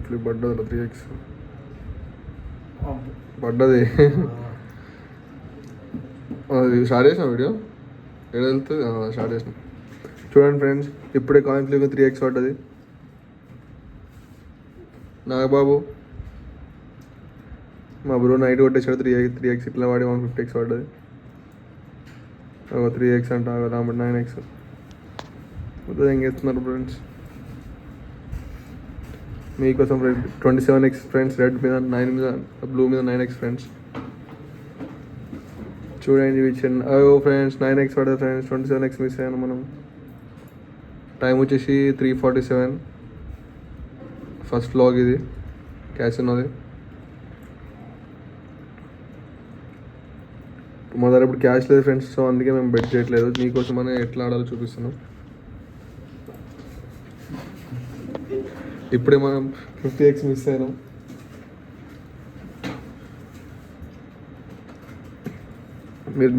Flip పడ్డది 3x పడ్డది. అది స్టార్ట్ చేసిన వీడియో ఎక్కడ వెళ్తుంది స్టార్ట్ చేసిన. చూడండి ఫ్రెండ్స్, ఇప్పుడే కాయిన్ ఫ్లిప్ 3x పడ్డది. నాగబాబు మా బ్రో నైట్ కొట్టేసాడు 3x ఇట్లా వాడి 150x పడ్డది. 3x అంట రాబట్టి 9x ఏం చేస్తున్నారు ఫ్రెండ్స్ మీకోసం. 27x ఫ్రెండ్స్, రెడ్ మీద 9 మీద, బ్లూ మీద 9x ఫ్రెండ్స్. చూడండి ఫ్రెండ్స్ 9x పడదు ఫ్రెండ్స్. 27x మిస్ అయ్యాను మనం. టైం వచ్చేసి 3:47. ఫస్ట్ వ్లాగ్ ఇది క్యాసినోది. మా దగ్గర ఇప్పుడు క్యాష్ లేదు ఫ్రెండ్స్, సో అందుకే మేము బెట్ చేయట్లేదు. మీకోసమనే ఎట్లా ఆడాలో చూపిస్తున్నాం. ఇప్పుడే మనం 50x మిస్ అయినాం.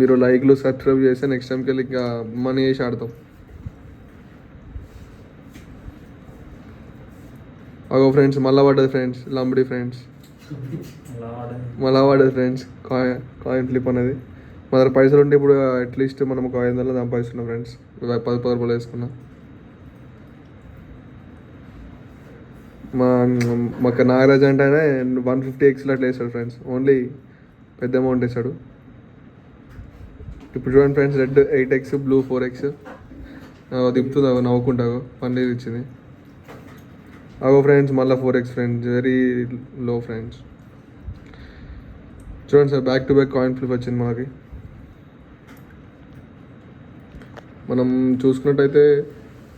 మీరు లైక్లు సబ్స్క్రైబ్ చేస్తే నెక్స్ట్ టైంకి వెళ్ళి ఇంకా మనీ వేసి ఆడతాం. అగో ఫ్రెండ్స్ మళ్ళా పడ్డది ఫ్రెండ్స్, లంబడి ఫ్రెండ్స్ మళ్ళా పడ్డది ఫ్రెండ్స్ కాయిన్ ఫ్లిప్ అనేది. మా దగ్గర పైసలు ఉంటే ఇప్పుడు అట్లీస్ట్ మనం ఒక 500 సంపాదిస్తున్నాం ఫ్రెండ్స్. 10 రూపాయలు వేసుకున్నాం. మాకు నాగరాజ్ అంటే 150x అట్లా వేస్తాడు ఫ్రెండ్స్. ఓన్లీ పెద్ద అమౌంట్ వేస్తాడు. ఇప్పుడు చూడండి friends, red 8x, blue 4x దిప్పుతుంది. అగో నవ్వుకుంటాగో పన్నీర్ ఇచ్చింది. అగో ఫ్రెండ్స్ మళ్ళీ 4x friends, very low friends. చూడండి sir, back to back coin flip వచ్చింది మనకి. మనం చూసుకున్నట్టయితే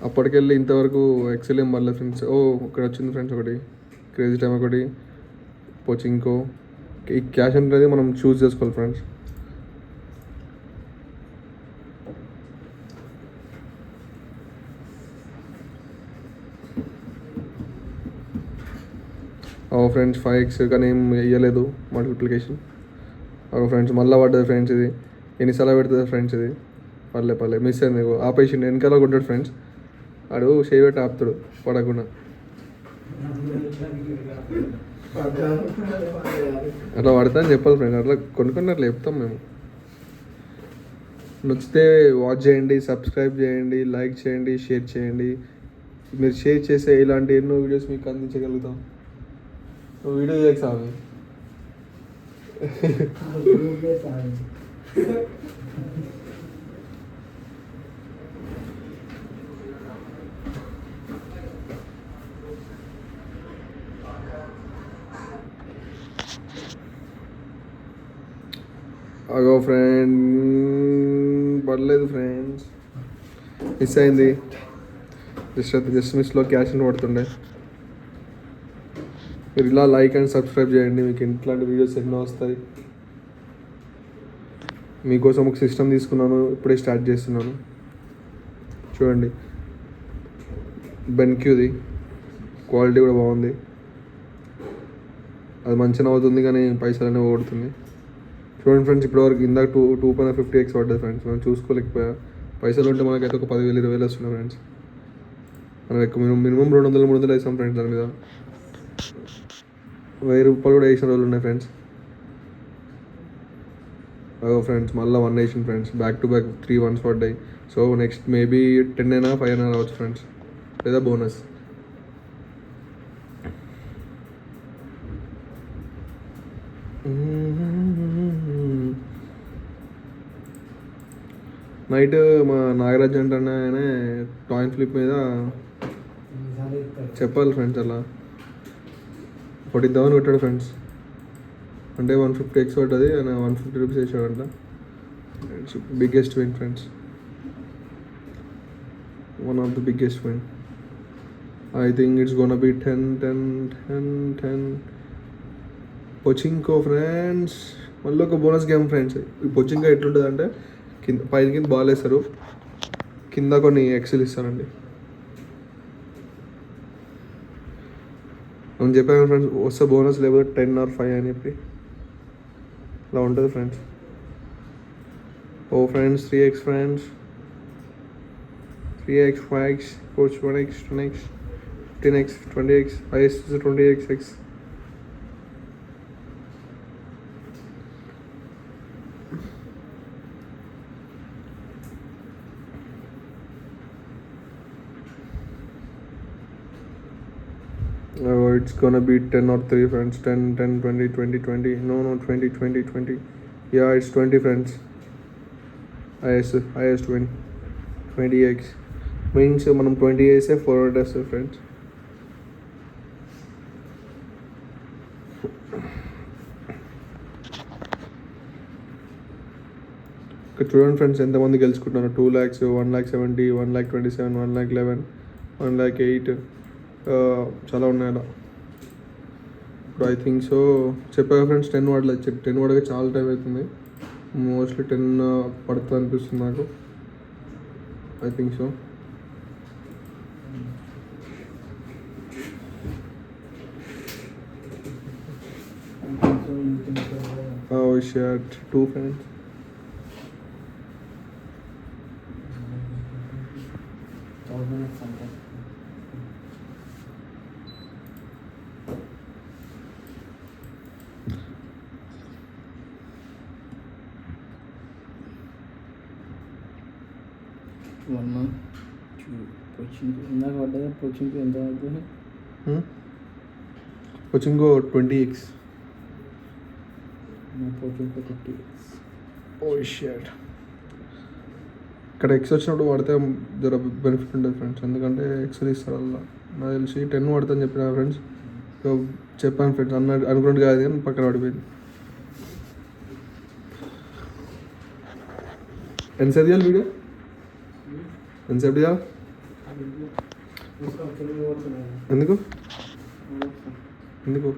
అప్పటికెళ్ళి ఇంతవరకు ఎక్సెల్ ఏం పడలేదు ఫ్రెండ్స్. ఇక్కడ వచ్చింది ఫ్రెండ్స్ ఒకటి క్రేజీ టైం, ఒకటి పోచింకో. ఈ క్యాష్ అనేది మనం చూస్ చేసుకోవాలి ఫ్రెండ్స్. ఫ్రెండ్స్ 5x కానీ ఏం వేయలేదు మల్టిప్లికేషన్. ఫ్రెండ్స్ మళ్ళీ పడ్డది ఫ్రెండ్స్. ఇది ఎన్నిసార్లు పెడుతుంది ఫ్రెండ్స్? ఇది పర్లే మిస్ అయింది. ఆపేసిండు, వెనకాల కొట్టాడు ఫ్రెండ్స్. ఆడు షేవ్ పెట్టి ఆపుతాడు పడకుండా. అట్లా పడతా అని చెప్పాలి ఫ్రెండ్స్. అట్లా కొన్ని అట్లా చెప్తాం మేము. నచ్చితే వాచ్ చేయండి, సబ్స్క్రైబ్ చేయండి, లైక్ చేయండి, షేర్ చేయండి. మీరు షేర్ చేసే ఇలాంటి ఎన్నో వీడియోస్ మీకు అందించగలుగుతాం. వీడియో చేయకు అగో ఫ్రెండ్ పడలేదు ఫ్రెండ్స్, మిస్ అయింది. జస్ట్ మిస్లో క్యాష్ పడుతుండే. మీరు ఇలా లైక్ అండ్ సబ్స్క్రైబ్ చేయండి, మీకు ఇట్లాంటి వీడియోస్ ఎన్నో వస్తాయి. మీకోసం ఒక సిస్టమ్ తీసుకున్నాను, ఇప్పుడే స్టార్ట్ చేస్తున్నాను. చూడండి బెన్క్యూది క్వాలిటీ కూడా బాగుంది. అది మంచిగా అవుతుంది కానీ పైసలు అనేవి ఓడుతుంది. చూడండి ఫ్రెండ్స్, ఇప్పటివరకు ఇందాక 2.50x పడ్డది ఫ్రెండ్స్. మనం చూసుకోలేకపోయా. పైసలు ఉంటే మనకైతే ఒక 10,000 20,000 వస్తున్నాయి ఫ్రెండ్స్. మనం ఎక్కువ మినిమం 200 వేసాం ఫ్రెండ్స్. దాని మీద 1000 రూపాయలు కూడా వేసిన రోజులు ఉన్నాయి ఫ్రెండ్స్. ఫ్రెండ్స్ మళ్ళీ 1 వేసిన friends. Back to back 3 1s పడ్డాయి. సో నెక్స్ట్ మేబీ 10 అయినా 5 అయినా రావచ్చు ఫ్రెండ్స్, లేదా బోనస్. నైట్ మా నాగరాజ్ అంటే ఆయన కాయిన్ ఫ్లిప్ మీద చెప్పాలి ఫ్రెండ్స్, అలా కొట్టిద్దామని కొట్టాడు ఫ్రెండ్స్. అంటే 150x పడ్డది, ఆయన 150 రూపీస్ వేసాడంట. Biggest win friends, one of the biggest win. I think it's gonna be 10 Pachinko friends. మళ్ళీ ఒక బోనస్ గేమ్ ఫ్రెండ్స్. ఈ పొచింకో ఎట్లుంటుంది అంటే కింద బాల్ వేస్తారు, కింద కొన్ని ఎక్స్లు ఇస్తారండి. మనం చెప్పాము ఫ్రెండ్స్, వస్తే బోనస్, లేకపోతే 10 or 5 అని చెప్పి ఇలా ఉంటుంది friends. Friends 3x friends, 3x 5x 4x 1x 2x 15x, 20x, highest is 20x. Oh, it's gonna be 10 or 3 friends. 10, 10, 20, 20, 20. No, 20, 20, 20. Yeah, it's 20 friends. Highest win. 20x. Means మనం 20 వేసే 400 వస్తుంది friends. ఇక్కడ చూడండి ఫ్రెండ్స్ ఎంతమంది గెలుచుకుంటున్నారు. 2 lakhs, 1,70,000, 1,27,000, 1,11,000, 1,08,000. చాలా ఉన్నాయి అలా. ఇప్పుడు ఐ థింక్ సో చెప్పాగా ఫ్రెండ్స్ 10 వాడలేదు. 10 వాడగా చాలా టైం అవుతుంది. మోస్ట్లీ 10 పడుతుంది అనిపిస్తుంది నాకు. I think so. Oh shit, 2 friends. ఇందాక పడ్డదా పోచింగ్ ఎంత అవుతుంది? Poaching 20x. Poaching 50x. Oh shit. ఇక్కడ ఎక్స్ వచ్చినప్పుడు వాడితే జర బెనిఫిట్ ఉంటుంది ఫ్రెండ్స్. ఎందుకంటే ఎక్స్ ఇస్తారు అలా. నాకు తెలిసి 10 వాడతాను చెప్పిన ఫ్రెండ్స్. చెప్పాను ఫ్రెండ్స్ అనుకున్నట్టు కాదు కానీ పక్కన పడిపోయింది. ఎంతసేపు తీయాలి వీడియో? ఎంతసేపు తీయాలి? ఎందుకు ఎందుకు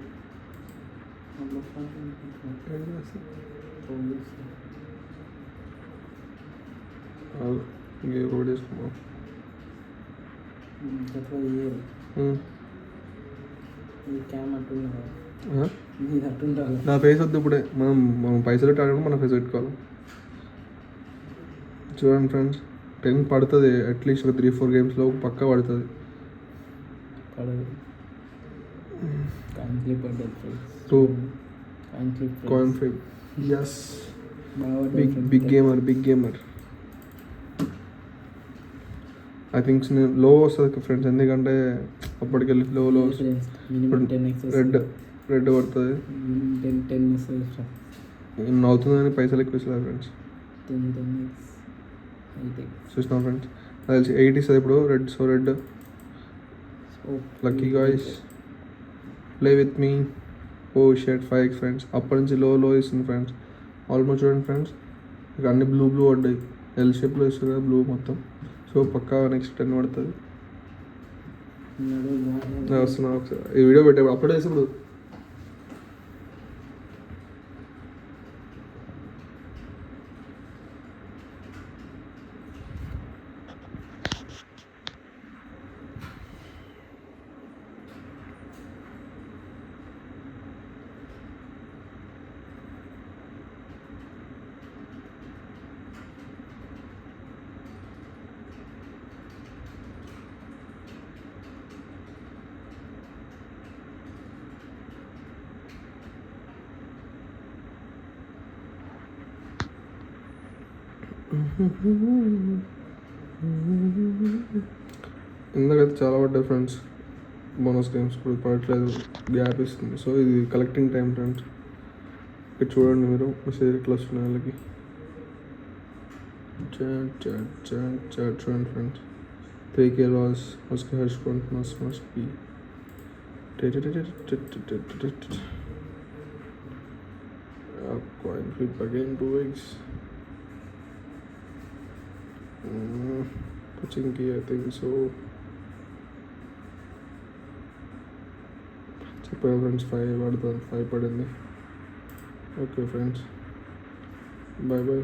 ఇంకోటి చేసుకున్నాం. నా ఫేస్ వద్దు ఇప్పుడే. మనం పైసలు పెట్టాలంటే మన ఫేస్ పెట్టుకోవాలి. చూడండి ఫ్రెండ్స్ 10 పడుతుంది అట్లీస్ట్ ఒక 3-4 గేమ్స్లో పక్కా పడుతుంది. Coin flip. Yes, big gamer. I thinks నేను లో వస్తుంది ఫ్రెండ్స్. ఎందుకంటే అప్పటికెళ్ళి లో రెడ్ పడుతుంది. అవుతుందని పైసలు ఎక్కువ ఇస్తుంది ఫ్రెండ్స్. చూసినాం ఫ్రెండ్స్. అది తెలిసి 8 ఇస్తుంది ఇప్పుడు red. So red lucky guys, play with me. Oh shirt 5x friends. అప్పటి నుంచి లో ఇస్తుంది ఫ్రెండ్స్. ఆల్మోస్ట్ చూడండి ఫ్రెండ్స్ ఇక అన్ని బ్లూ పడ్డాయి. ఎల్ షేప్లో ఇస్తుంది కదా బ్లూ మొత్తం. సో పక్కా నెక్స్ట్ 10 పడుతుంది. వస్తున్నా ఒకసారి ఈ వీడియో పెట్టేప్పుడు అప్పుడే వేసినప్పుడు ఇందాకైతే చాలా పడ్డాయి ఫ్రెండ్స్. బోనస్ గేమ్స్ ఇప్పుడు పడట్లేదు, గ్యాప్ ఇస్తుంది. సో ఇది కలెక్టింగ్ టైం ఫ్రెండ్స్. ఇక్కడ చూడండి మీరు మెసేజ్ ఎట్లా వస్తున్నాయి వాళ్ళకి. చూడండి ఫ్రెండ్స్. 3K లాస్ మస్క్ హెచ్కోంట్ must be coin flip again 2x. Pochinki, I think so. చెప్పాను ఫ్రెండ్స్ 5 పడుతుంది. 5 పడింది. Okay friends, bye.